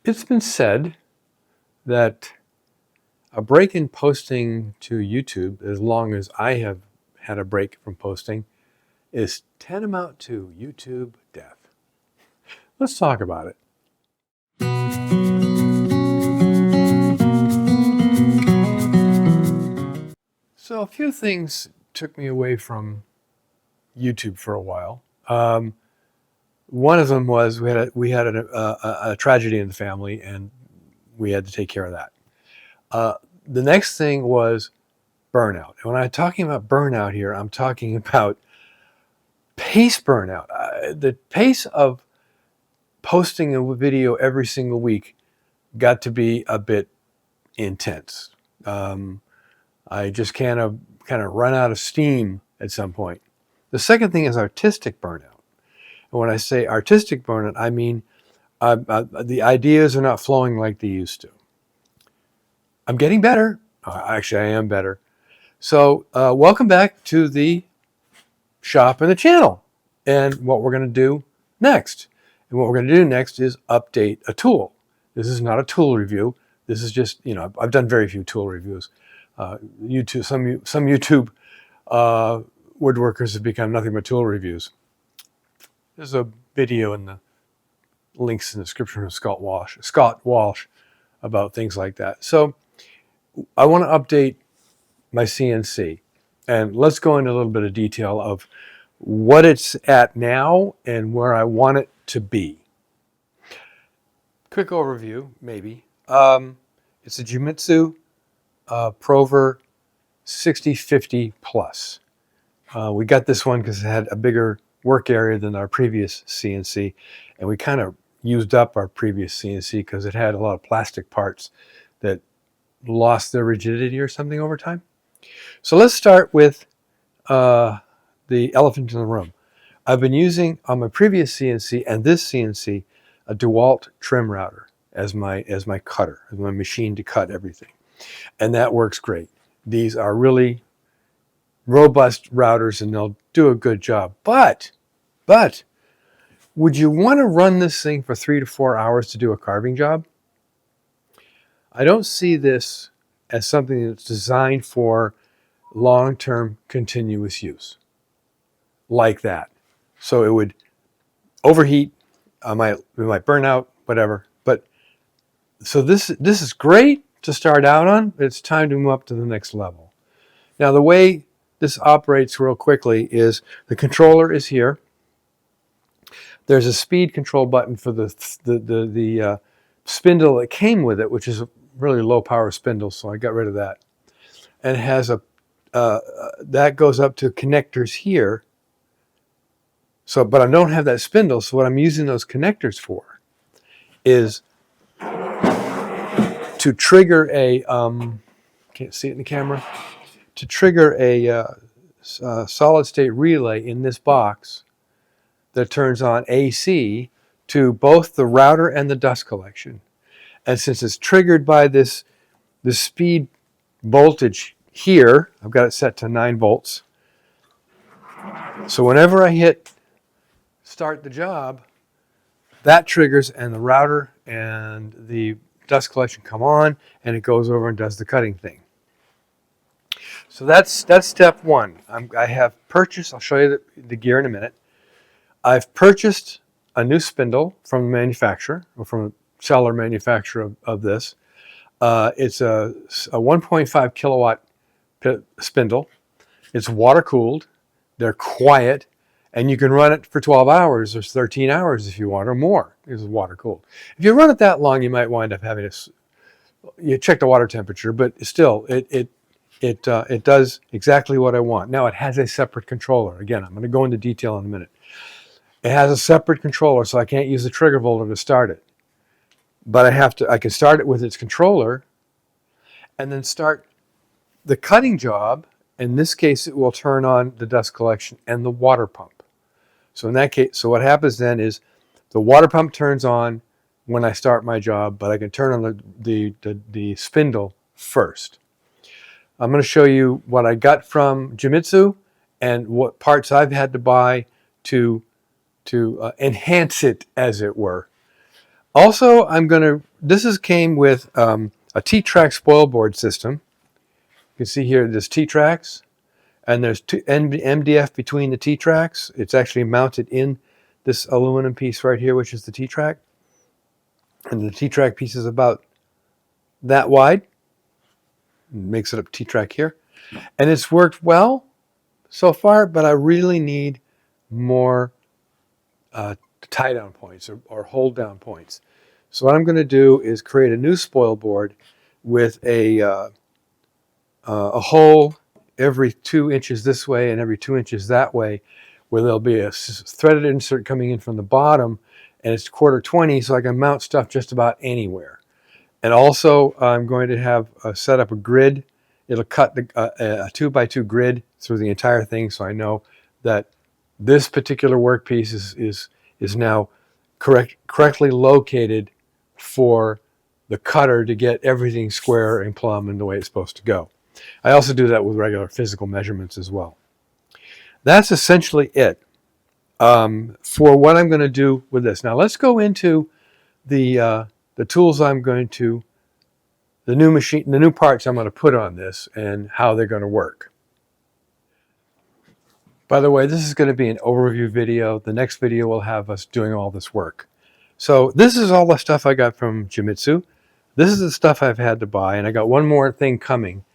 It's been said that a break in posting to YouTube, as long as I have had a break from posting, is tantamount to YouTube death. Let's talk about it. So a few things took me away from YouTube for a while. One of them was we had a tragedy in the family, and we had to take care of that. The next thing was burnout. And when I'm talking about burnout here, I'm talking about pace burnout. The pace of posting a video every single week got to be a bit intense. I just kind of run out of steam at some point. The second thing is artistic burnout. And when I say artistic burnout, I mean the ideas are not flowing like they used to. I'm getting better. Actually, I am better. So welcome back to the shop and the channel. And what we're going to do next. And what we're going to do next is update a tool. This is not a tool review. This is just, I've done very few tool reviews. YouTube, some YouTube woodworkers have become nothing but tool reviews. There's a video in the links in the description from Scott Walsh about things like that. So I want to update my CNC, and let's go into a little bit of detail of what it's at now and where I want it to be. Quick overview, maybe. It's a Jimitsu Prover 6050 Plus. We got this one because it had a bigger work area than our previous CNC, and we kind of used up our previous CNC because it had a lot of plastic parts that lost their rigidity or something over time. So let's start with the elephant in the room. I've been using on my previous CNC and this CNC a DeWalt trim router as my cutter, as my machine to cut everything, and that works great. These are really robust routers, and they'll do a good job. But would you want to run this thing for 3 to 4 hours to do a carving job? I don't see this as something that's designed for long-term continuous use like that. So it would overheat, it might burn out, whatever. But so this is great to start out on, but it's time to move up to the next level. Now the way this operates real quickly is the controller is here. There's a speed control button for the spindle that came with it, which is a really low power spindle, so I got rid of that. And it has that goes up to connectors here. So, but I don't have that spindle, so what I'm using those connectors for is to trigger a, can't see it in the camera, to trigger a solid state relay in this box that turns on AC to both the router and the dust collection. And since it's triggered by this speed voltage here, I've got it set to 9 volts. So whenever I hit start the job, that triggers and the router and the dust collection come on, and it goes over and does the cutting thing. So that's step one. I have purchased, I'll show you the gear in a minute. I've purchased a new spindle from the manufacturer, or from a seller manufacturer of this. It's a 1.5 kilowatt spindle. It's water cooled. They're quiet, and you can run it for 12 hours or 13 hours if you want, or more. It's water cooled. If you run it that long, you might wind up having you check the water temperature, but still, it does exactly what I want. Now it has a separate controller. Again, I'm going to go into detail in a minute. It has a separate controller, so I can't use the trigger volter to start it. But I can start it with its controller and then start the cutting job. In this case, it will turn on the dust collection and the water pump. So in that case, so what happens then is the water pump turns on when I start my job, but I can turn on the spindle first. I'm going to show you what I got from Jimitsu and what parts I've had to buy to enhance it, as it were. Also, this came with a T-Track spoil board system. You can see here there's T-Tracks, and there's two MDF between the T-Tracks. It's actually mounted in this aluminum piece right here, which is the T-Track. And the T-Track piece is about that wide. It makes it a T-Track here. And it's worked well so far, but I really need more tie down points or hold down points. So what I'm going to do is create a new spoil board with a hole every 2 inches this way and every 2 inches that way, where there'll be a threaded insert coming in from the bottom, and it's 1/4 so I can mount stuff just about anywhere. And also I'm going to have set up a grid. It'll cut a 2x2 grid through the entire thing, so I know that this particular workpiece is now correctly located for the cutter to get everything square and plumb and the way it's supposed to go. I also do that with regular physical measurements as well. That's essentially it for what I'm going to do with this. Now let's go into the tools the new parts I'm going to put on this and how they're going to work. By the way, this is going to be an overview video. The next video will have us doing all this work. So this is all the stuff I got from Jimitsu. This is the stuff I've had to buy, and I got one more thing coming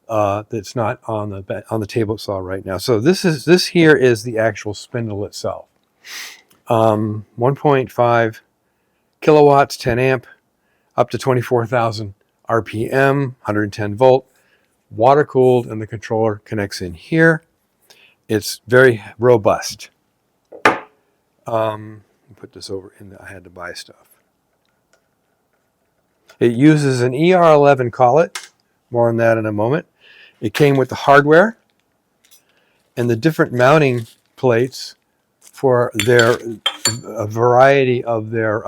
that's not on the table saw right now. So this here is the actual spindle itself. 1.5 kilowatts, 10 amp, up to 24,000 RPM, 110 volt, water cooled, and the controller connects in here. It's very robust. Put this over in I had to buy stuff. It uses an ER11 collet. More on that in a moment. It came with the hardware and the different mounting plates for a variety of their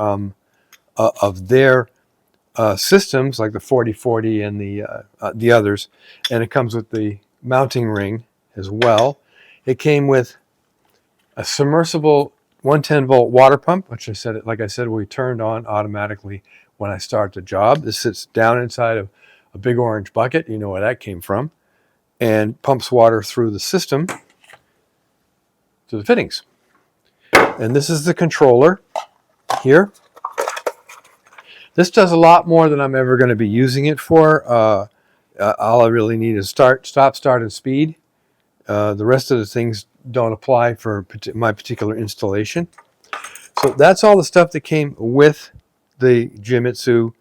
systems, like the 4040 and the others. And it comes with the mounting ring as well. It came with a submersible 110 volt water pump, which like I said, we turned on automatically when I start the job. This sits down inside of a big orange bucket. You know where that came from. And pumps water through the system to the fittings. And this is the controller here. This does a lot more than I'm ever going to be using it for. All I really need is stop, start, and speed. The rest of the things don't apply for my particular installation. So that's all the stuff that came with the Jimitsu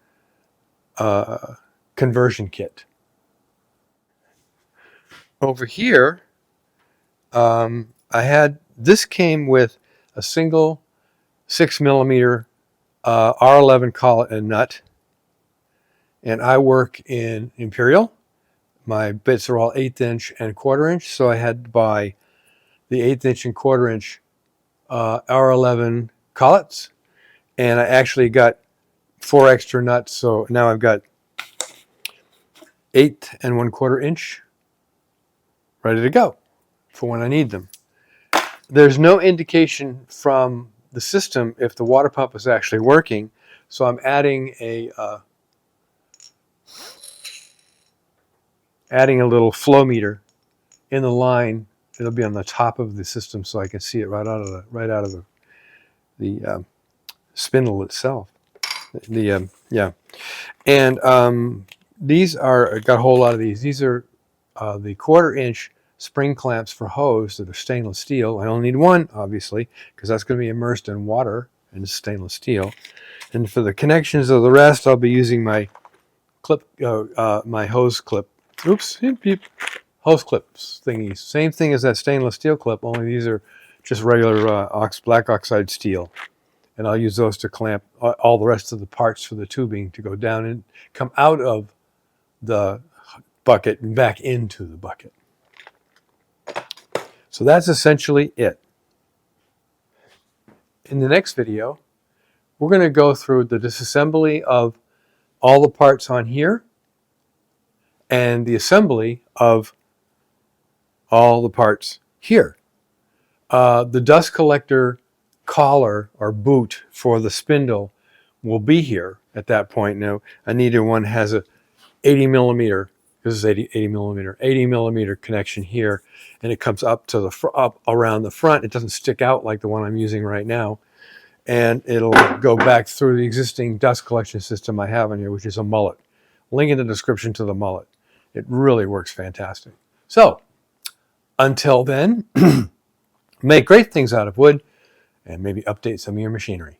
conversion kit. Over here, this came with a single 6mm R11 collet and nut. And I work in Imperial. My bits are all 1/8 inch and 1/4 inch, so I had to buy the 1/8 inch and 1/4 inch R11 collets, and I actually got 4 extra nuts, so now I've got 1/8 and 1/4 inch ready to go for when I need them. There's no indication from the system if the water pump is actually working, so I'm adding a little flow meter in the line. It'll be on the top of the system, so I can see it right out of the spindle itself. And these are, I got a whole lot of these. These are the 1/4 inch spring clamps for hose that are stainless steel. I only need one, obviously, because that's going to be immersed in water and it's stainless steel. And for the connections of the rest, I'll be using my clip, my hose clip. Oops, hose clips thingies. Same thing as that stainless steel clip, only these are just regular black oxide steel. And I'll use those to clamp all the rest of the parts for the tubing to go down and come out of the bucket and back into the bucket. So that's essentially it. In the next video, we're going to go through the disassembly of all the parts on here and the assembly of all the parts here. The dust collector collar or boot for the spindle will be here at that point. Now, neither one has a 80 millimeter. This is 80 millimeter connection here, and it comes up to up around the front. It doesn't stick out like the one I'm using right now, and it'll go back through the existing dust collection system I have in here, which is a mullet. Link in the description to the mullet. It really works fantastic. So, until then, make great things out of wood, and maybe update some of your machinery.